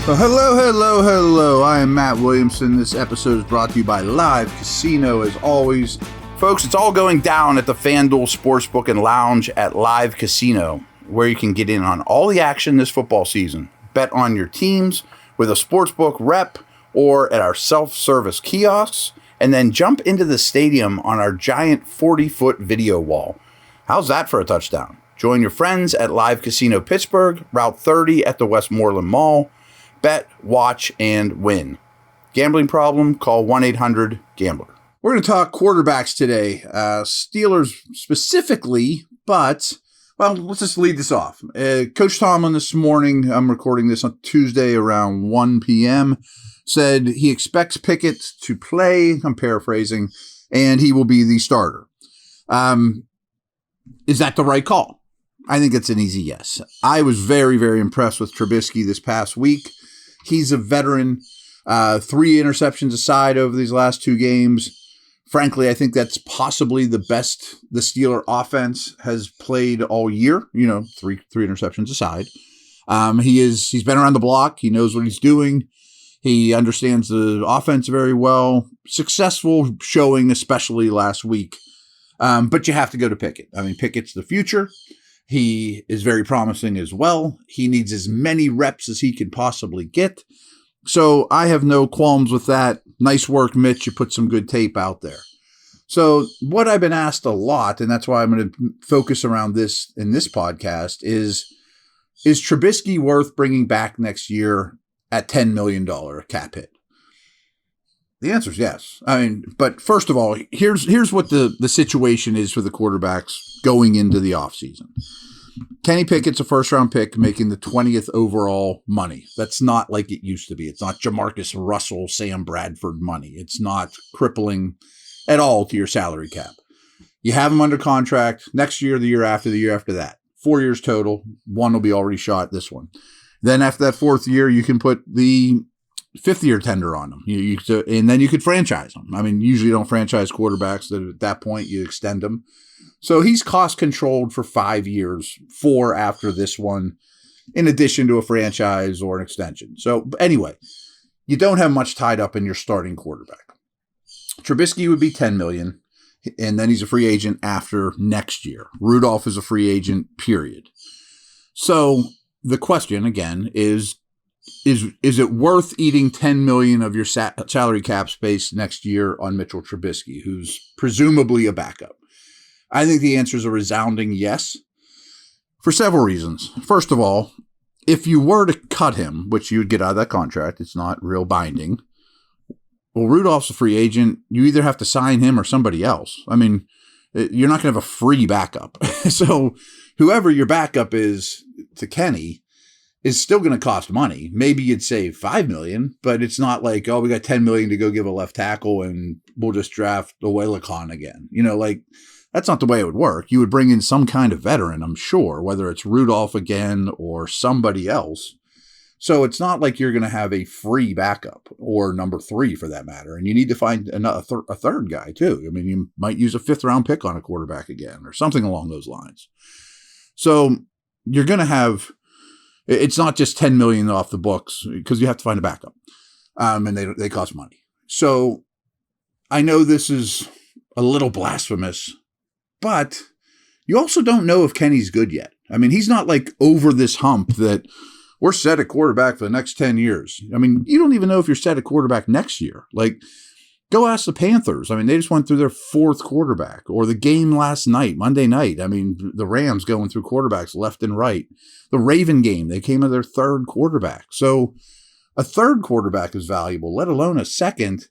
Well, hello. I am Matt Williamson. This episode is brought to you by Live Casino, as always. Folks, it's all going down at the FanDuel Sportsbook and Lounge at Live Casino, where you can get in on all the action this football season. Bet on your teams with a sportsbook rep or at our self-service kiosks, and then jump into the stadium on our giant 40-foot video wall. How's that for a touchdown? Join your friends at Live Casino Pittsburgh, Route 30 at the Westmoreland Mall. Bet, watch, and win. Gambling problem? Call 1-800-GAMBLER. We're going to talk quarterbacks today. Steelers specifically, but, well, let's just lead this off. Coach Tomlin this morning, I'm recording this on Tuesday around 1 p.m., said he expects Pickett to play, I'm paraphrasing, and he will be the starter. Is that the right call? I think it's an easy yes. I was very, very impressed with Trubisky this past week. He's a veteran, 3 interceptions aside over these last 2 games. Frankly, I think that's possibly the best the Steeler offense has played all year. You know, three interceptions aside. He's been around the block. He knows what he's doing. He understands the offense very well. Successful showing, especially last week. But you have to go to Pickett. I mean, Pickett's the future. He is very promising as well. He needs as many reps as he can possibly get. So I have no qualms with that. Nice work, Mitch. You put some good tape out there. So what I've been asked a lot, and that's why I'm going to focus around this in this podcast, is Trubisky worth bringing back next year at $10 million cap hit? The answer is yes. I mean, but first of all, here's what the situation is for the quarterbacks going into the offseason. Kenny Pickett's a first-round pick making the 20th overall money. That's not like it used to be. It's not Jamarcus Russell, Sam Bradford money. It's not crippling at all to your salary cap. You have him under contract next year, the year after that. 4 years total. 1 will be already shot, this one. Then after that 4th year, you can put the 5th-year tender on them, and then you could franchise them. I mean, usually you don't franchise quarterbacks. At that point, you extend them. So he's cost-controlled for 5 years, 4 after this one, in addition to a franchise or an extension. So anyway, you don't have much tied up in your starting quarterback. Trubisky would be $10 million, and then he's a free agent after next year. Rudolph is a free agent, period. So the question, again, is it worth eating $10 million of your salary cap space next year on Mitchell Trubisky, who's presumably a backup? I think the answer is a resounding yes, for several reasons. First of all, if you were to cut him, which you would get out of that contract, it's not real binding. Well, Rudolph's a free agent. You either have to sign him or somebody else. I mean, you're not going to have a free backup. So whoever your backup is to Kenny is still going to cost money. Maybe you'd save $5 million, but it's not like, oh, we got $10 million to go give a left tackle and we'll just draft the Waylacan again. You know, like, that's not the way it would work. You would bring in some kind of veteran, I'm sure, whether it's Rudolph again or somebody else. So it's not like you're going to have a free backup, or number 3 for that matter. And you need to find a third guy too. I mean, you might use a 5th-round pick on a quarterback again or something along those lines. So you're going to have, it's not just $10 million off the books, because you have to find a backup, and they cost money. So I know this is a little blasphemous, but you also don't know if Kenny's good yet. I mean, he's not like over this hump that we're set at quarterback for the next 10 years. I mean, you don't even know if you're set at quarterback next year. Like, go ask the Panthers. I mean, they just went through their 4th quarterback. Or the game last night, Monday night. I mean, the Rams going through quarterbacks left and right. The Raven game, they came to their 3rd quarterback. So a 3rd quarterback is valuable, let alone a 2nd.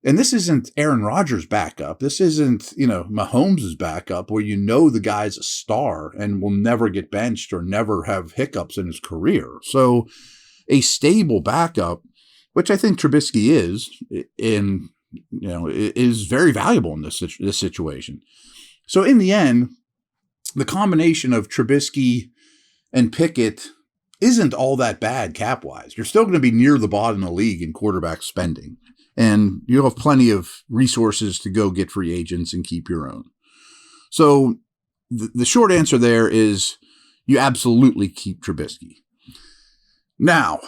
And this isn't Aaron Rodgers' backup. This isn't, Mahomes' backup, where the guy's a star and will never get benched or never have hiccups in his career. So a stable backup, which I think Trubisky is, is very valuable in this situation. So in the end, the combination of Trubisky and Pickett isn't all that bad cap-wise. You're still going to be near the bottom of the league in quarterback spending. And you'll have plenty of resources to go get free agents and keep your own. So the short answer there is you absolutely keep Trubisky. Now,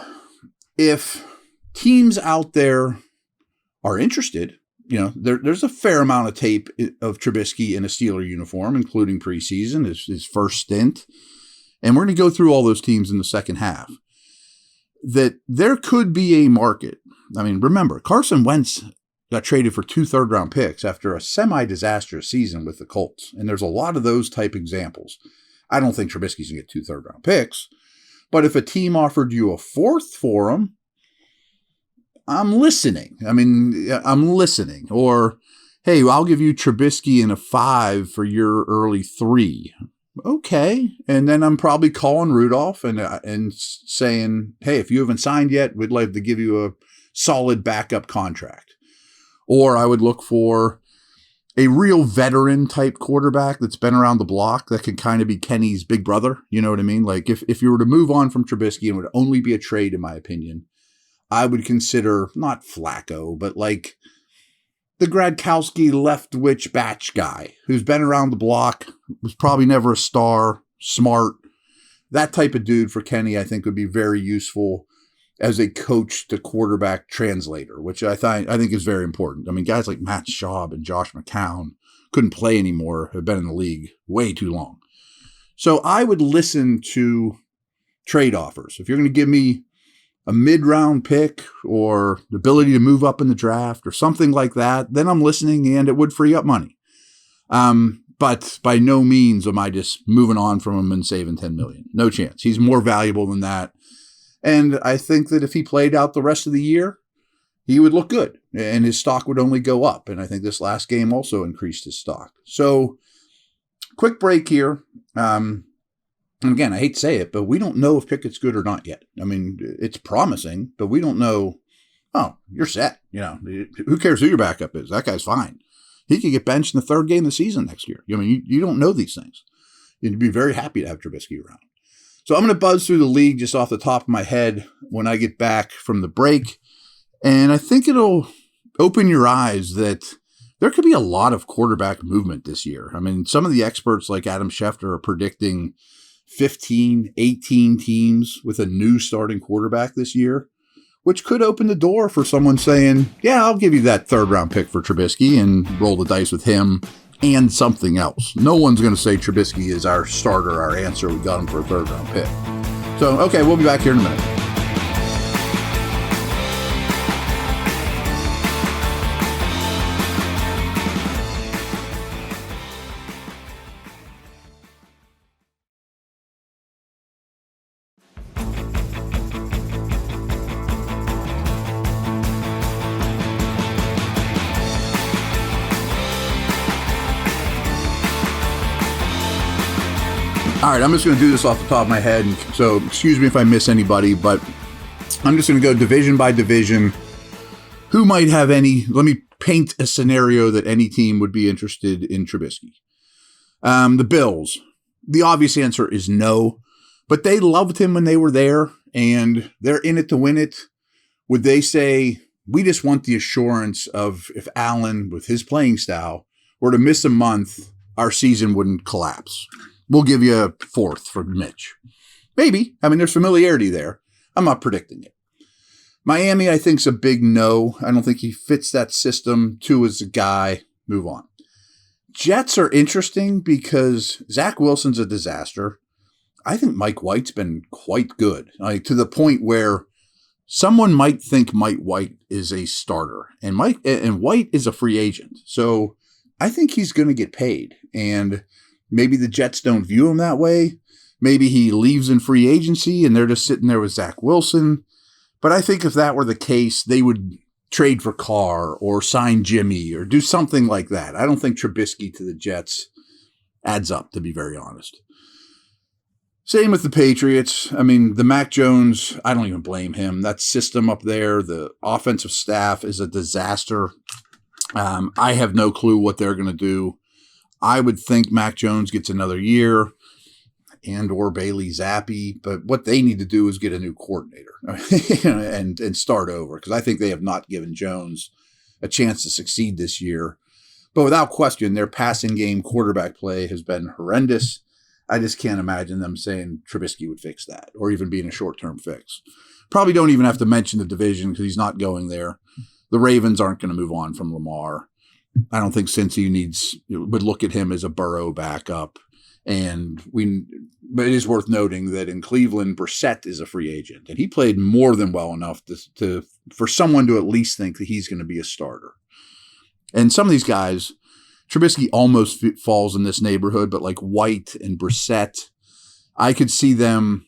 if teams out there are interested, there's a fair amount of tape of Trubisky in a Steeler uniform, including preseason, his first stint. And we're going to go through all those teams in the second half. That there could be a market. I mean, remember, Carson Wentz got traded for 2 third-round picks after a semi-disastrous season with the Colts. And there's a lot of those type examples. I don't think Trubisky's going to get 2 third-round picks. But if a team offered you a 4th for him, I'm listening. I'm listening. Or, hey, I'll give you Trubisky and a 5 for your early 3. Okay. And then I'm probably calling Rudolph and saying, hey, if you haven't signed yet, we'd like to give you a solid backup contract. Or I would look for a real veteran type quarterback that's been around the block that could kind of be Kenny's big brother. You know what I mean? Like if you were to move on from Trubisky, and it would only be a trade, in my opinion, I would consider not Flacco, but like the Gradkowski Leftwich batch guy who's been around the block, was probably never a star, smart. That type of dude for Kenny, I think, would be very useful as a coach to quarterback translator, which I think is very important. I mean, guys like Matt Schaub and Josh McCown couldn't play anymore, have been in the league way too long. So I would listen to trade offers. If you're going to give me a mid-round pick or the ability to move up in the draft or something like that, then I'm listening, and it would free up money. But by no means am I just moving on from him and saving $10 million. No chance. He's more valuable than that. And I think that if he played out the rest of the year, he would look good and his stock would only go up. And I think this last game also increased his stock. So quick break here. And again, I hate to say it, but we don't know if Pickett's good or not yet. I mean, it's promising, but we don't know. Oh, you're set. Who cares who your backup is? That guy's fine. He could get benched in the 3rd game of the season next year. I mean, you don't know these things. You'd be very happy to have Trubisky around. So I'm going to buzz through the league just off the top of my head when I get back from the break. And I think it'll open your eyes that there could be a lot of quarterback movement this year. I mean, some of the experts like Adam Schefter are predicting 15, 18 teams with a new starting quarterback this year, which could open the door for someone saying, yeah, I'll give you that 3rd-round pick for Trubisky and roll the dice with him and something else. No one's going to say Trubisky is our starter, our answer. We got him for a 3rd-round pick. So, okay, we'll be back here in a minute. All right, I'm just going to do this off the top of my head, so excuse me if I miss anybody, but I'm just going to go division by division. Who might have any? Let me paint a scenario that any team would be interested in Trubisky. The Bills. The obvious answer is no, but they loved him when they were there, and they're in it to win it. Would they say, we just want the assurance of if Allen, with his playing style, were to miss a month, our season wouldn't collapse? We'll give you a 4th for Mitch. Maybe. I mean, there's familiarity there. I'm not predicting it. Miami, I think, is a big no. I don't think he fits that system. 2 is a guy. Move on. Jets are interesting because Zach Wilson's a disaster. I think Mike White's been quite good, like to the point where someone might think Mike White is a starter, and White is a free agent. So I think he's going to get paid, and maybe the Jets don't view him that way. Maybe he leaves in free agency and they're just sitting there with Zach Wilson. But I think if that were the case, they would trade for Carr or sign Jimmy or do something like that. I don't think Trubisky to the Jets adds up, to be very honest. Same with the Patriots. I mean, the Mac Jones, I don't even blame him. That system up there, the offensive staff is a disaster. I have no clue what they're going to do. I would think Mac Jones gets another year and or Bailey Zappi, but what they need to do is get a new coordinator and start over, because I think they have not given Jones a chance to succeed this year. But without question, their passing game quarterback play has been horrendous. I just can't imagine them saying Trubisky would fix that or even being a short-term fix. Probably don't even have to mention the division because he's not going there. The Ravens aren't going to move on from Lamar. I don't think Cincy would look at him as a Burrow backup. But it is worth noting that in Cleveland, Brissett is a free agent, and he played more than well enough for someone to at least think that he's going to be a starter. And some of these guys, Trubisky almost falls in this neighborhood, but like White and Brissett, I could see them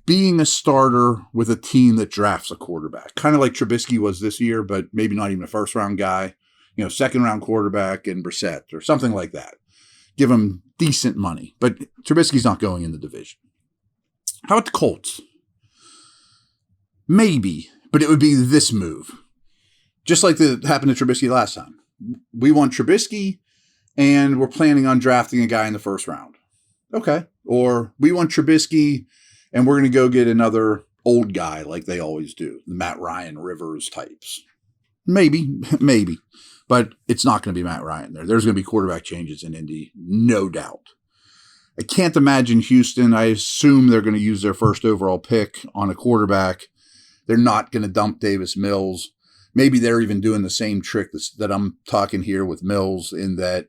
being a starter with a team that drafts a quarterback, kind of like Trubisky was this year, but maybe not even a first-round guy, second-round quarterback and Brissett or something like that. Give him decent money, but Trubisky's not going in the division. How about the Colts? Maybe, but it would be this move. Just like that happened to Trubisky last time. We want Trubisky, and we're planning on drafting a guy in the first round. Okay. Or we want Trubisky, and we're going to go get another old guy like they always do, the Matt Ryan Rivers types. Maybe. But it's not going to be Matt Ryan there. There's going to be quarterback changes in Indy, no doubt. I can't imagine Houston. I assume they're going to use their first overall pick on a quarterback. They're not going to dump Davis Mills. Maybe they're even doing the same trick that I'm talking here with Mills, in that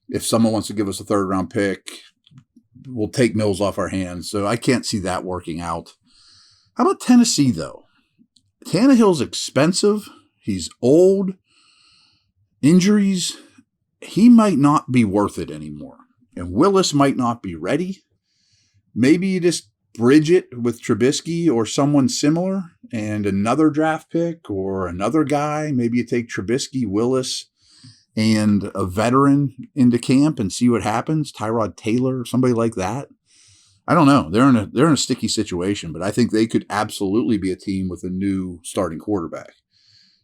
if someone wants to give us a third-round pick, we'll take Mills off our hands. So I can't see that working out. How about Tennessee, though? Tannehill's expensive. He's old. Injuries, he might not be worth it anymore. And Willis might not be ready. Maybe you just bridge it with Trubisky or someone similar and another draft pick or another guy. Maybe you take Trubisky, Willis, and a veteran into camp and see what happens. Tyrod Taylor, somebody like that. I don't know. They're in a sticky situation, but I think they could absolutely be a team with a new starting quarterback.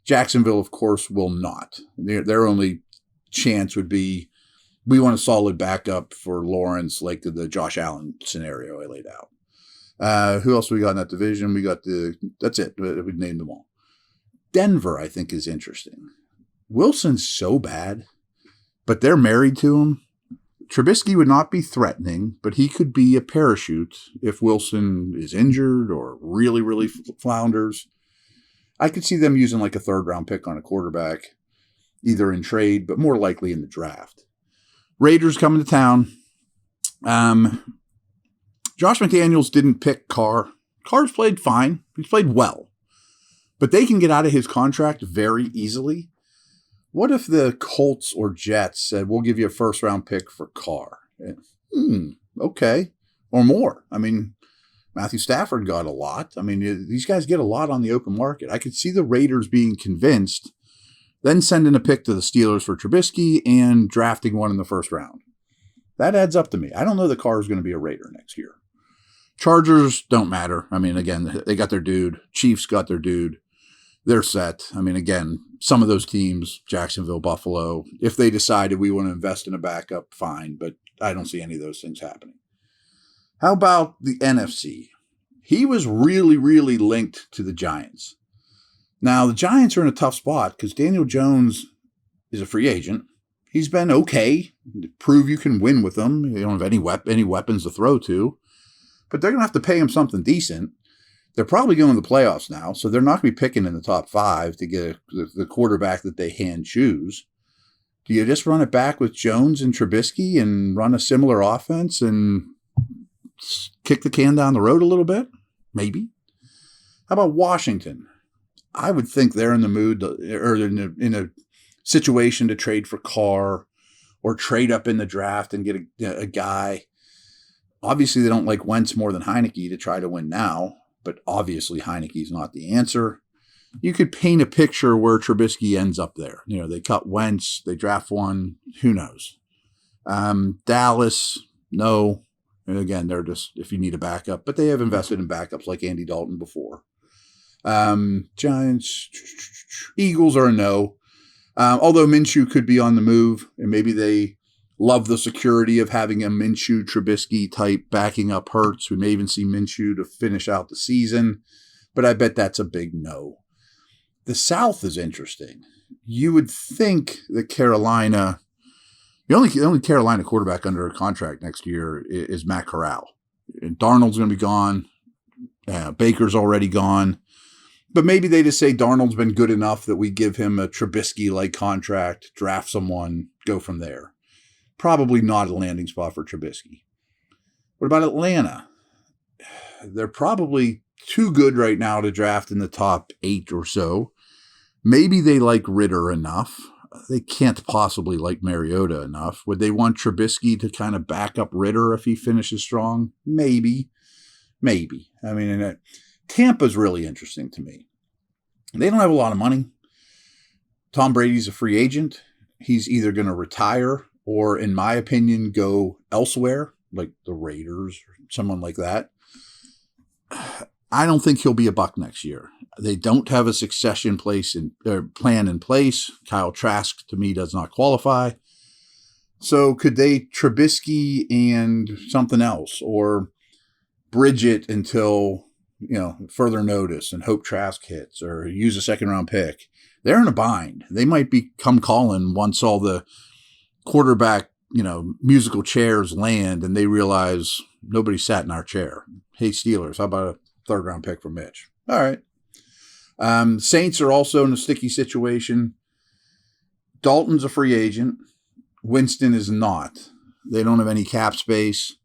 Jacksonville, of course, will not. Their only chance would be, we want a solid backup for Lawrence, like the Josh Allen scenario I laid out. Who else we got in that division? That's it. We named them all. Denver, I think, is interesting. Wilson's so bad, but they're married to him. Trubisky would not be threatening, but he could be a parachute if Wilson is injured or really, really flounders. I could see them using like a third-round pick on a quarterback, either in trade, but more likely in the draft. Raiders coming to town. Josh McDaniels didn't pick Carr. Carr's played fine. He's played well. But they can get out of his contract very easily. What if the Colts or Jets said, we'll give you a first-round pick for Carr? Okay. Or more. I mean, Matthew Stafford got a lot. I mean, these guys get a lot on the open market. I could see the Raiders being convinced, then sending a pick to the Steelers for Trubisky and drafting one in the first round. That adds up to me. I don't know the Carr is going to be a Raider next year. Chargers don't matter. I mean, again, they got their dude. Chiefs got their dude. They're set. I mean, again, some of those teams, Jacksonville, Buffalo, if they decided we want to invest in a backup, fine. But I don't see any of those things happening. How about the NFC? He was really, really linked to the Giants. Now, the Giants are in a tough spot because Daniel Jones is a free agent. He's been okay. Prove you can win with him. You don't have any weapons to throw to. But they're going to have to pay him something decent. They're probably going to the playoffs now, so they're not going to be picking in the top 5 to get the quarterback that they hand choose. Do you just run it back with Jones and Trubisky and run a similar offense and kick the can down the road a little bit? Maybe. How about Washington? I would think they're in the mood or in a situation to trade for Carr or trade up in the draft and get a guy. Obviously, they don't like Wentz more than Heineke to try to win now, but obviously Heineke's not the answer. You could paint a picture where Trubisky ends up there. You know, they cut Wentz, they draft one, who knows? Dallas, no. And again, they're just, if you need a backup, but they have invested in backups like Andy Dalton before. Giants, Eagles are a no. Although Minshew could be on the move, and maybe they love the security of having a Minshew Trubisky type backing up Hurts. We may even see Minshew to finish out the season, but I bet that's a big no. The South is interesting. You would think that Carolina, the only Carolina quarterback under a contract next year is Matt Corral. And Darnold's going to be gone. Baker's already gone. But maybe they just say Darnold's been good enough that we give him a Trubisky-like contract, draft someone, go from there. Probably not a landing spot for Trubisky. What about Atlanta? They're probably too good right now to draft in the top 8 or so. Maybe they like Ritter enough. They can't possibly like Mariota enough. Would they want Trubisky to kind of back up Ritter if he finishes strong? Maybe. I mean, Tampa's really interesting to me. They don't have a lot of money. Tom Brady's a free agent. He's either going to retire or, in my opinion, go elsewhere, like the Raiders or someone like that. I don't think he'll be a Buck next year. They don't have a succession plan in place. Kyle Trask, to me, does not qualify. So could they Trubisky and something else, or bridge it until further notice and hope Trask hits, or use a second-round pick? They're in a bind. They might become Colin once all the quarterback, musical chairs land and they realize nobody sat in our chair. Hey, Steelers, how about a third-round pick for Mitch? All right. Saints are also in a sticky situation. Dalton's a free agent. Winston is not. They don't have any cap space.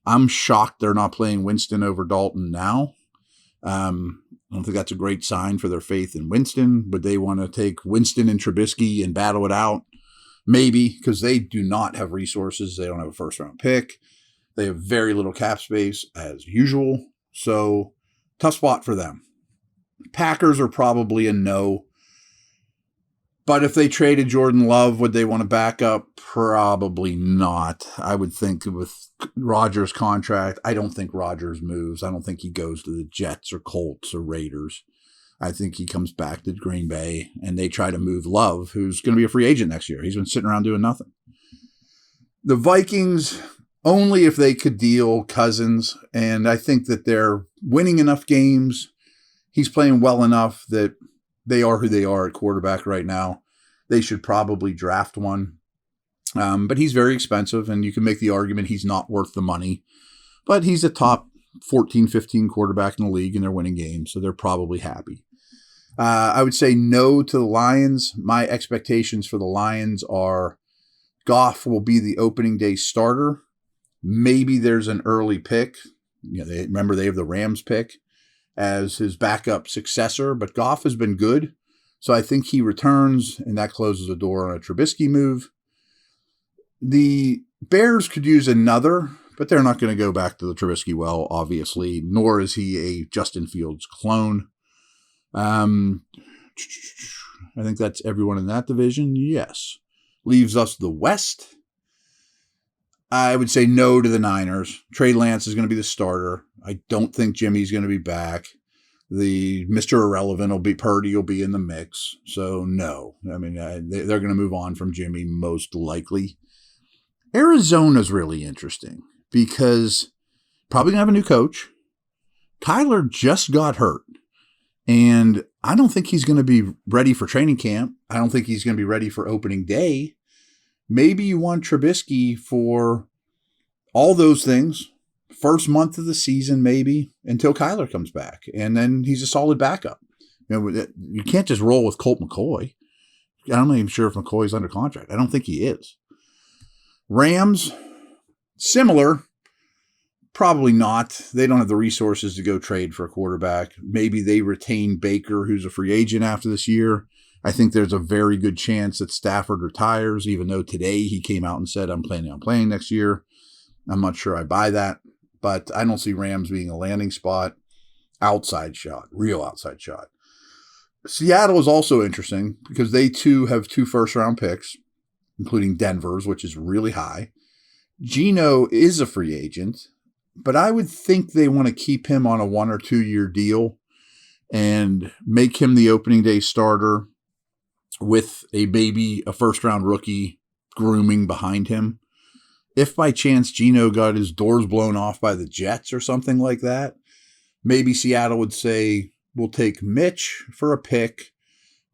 I'm shocked they're not playing Winston over Dalton now. I don't think that's a great sign for their faith in Winston. Would they want to take Winston and Trubisky and battle it out? Maybe, because they do not have resources. They don't have a first-round pick. They have very little cap space, as usual. So, tough spot for them. Packers are probably a no. But if they traded Jordan Love, would they want to back up? Probably not. I would think with Rodgers' contract, I don't think Rodgers moves. I don't think he goes to the Jets or Colts or Raiders. I think he comes back to Green Bay and they try to move Love, who's going to be a free agent next year. He's been sitting around doing nothing. The Vikings, only if they could deal Cousins, and I think that they're winning enough games. He's playing well enough that they are who they are at quarterback right now. They should probably draft one. But he's very expensive, and you can make the argument he's not worth the money. But he's a top 14, 15 quarterback in the league, and they're winning games, so they're probably happy. I would say no to the Lions. My expectations for the Lions are Goff will be the opening day starter. Maybe there's an early pick. They have the Rams pick as his backup successor, but Goff has been good. So I think he returns, and that closes the door on a Trubisky move. The Bears could use another, but they're not going to go back to the Trubisky well, obviously, nor is he a Justin Fields clone. I think that's everyone in that division. Yes. Leaves us the West. I would say no to the Niners. Trey Lance is going to be the starter. I don't think Jimmy's going to be back. The Mr. Irrelevant Purdy will be in the mix. So no. I mean, they're going to move on from Jimmy most likely. Arizona's really interesting because probably going to have a new coach. Kyler just got hurt. And I don't think he's going to be ready for training camp. I don't think he's going to be ready for opening day. Maybe you want Trubisky for all those things. First month of the season, maybe, until Kyler comes back. And then he's a solid backup. You can't just roll with Colt McCoy. I'm not even sure if McCoy's under contract. I don't think he is. Rams, similar. Probably not. They don't have the resources to go trade for a quarterback. Maybe they retain Baker, who's a free agent after this year. I think there's a very good chance that Stafford retires, even though today he came out and said, I'm planning on playing next year. I'm not sure I buy that, but I don't see Rams being a landing spot. Outside shot, real outside shot. Seattle is also interesting because they too have 2 first-round picks, including Denver's, which is really high. Geno is a free agent. But I would think they want to keep him on a 1 or 2 year deal and make him the opening day starter with a first round rookie grooming behind him. If by chance Geno got his doors blown off by the Jets or something like that, maybe Seattle would say, we'll take Mitch for a pick,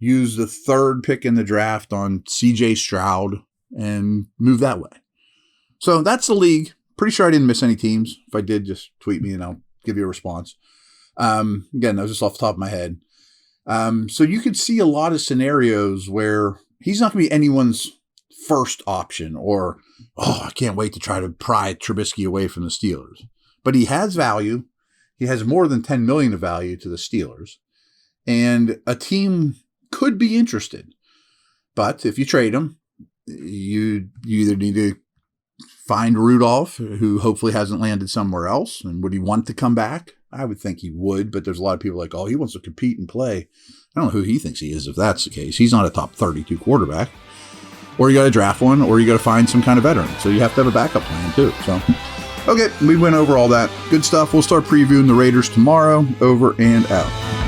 use the 3rd pick in the draft on CJ Stroud, and move that way. So that's the league. Pretty sure I didn't miss any teams. If I did, just tweet me and I'll give you a response. Again, that was just off the top of my head. So you could see a lot of scenarios where he's not going to be anyone's first option or, I can't wait to try to pry Trubisky away from the Steelers. But he has value. He has more than $10 million of value to the Steelers. And a team could be interested. But if you trade him, you either need to find Rudolph, who hopefully hasn't landed somewhere else. And would he want to come back? I would think he would, but there's a lot of people like, he wants to compete and play. I don't know who he thinks he is if that's the case. He's not a top 32 quarterback. Or you got to draft one, or you got to find some kind of veteran. So you have to have a backup plan too. So, okay, we went over all that. Good stuff. We'll start previewing the Raiders tomorrow. Over and out.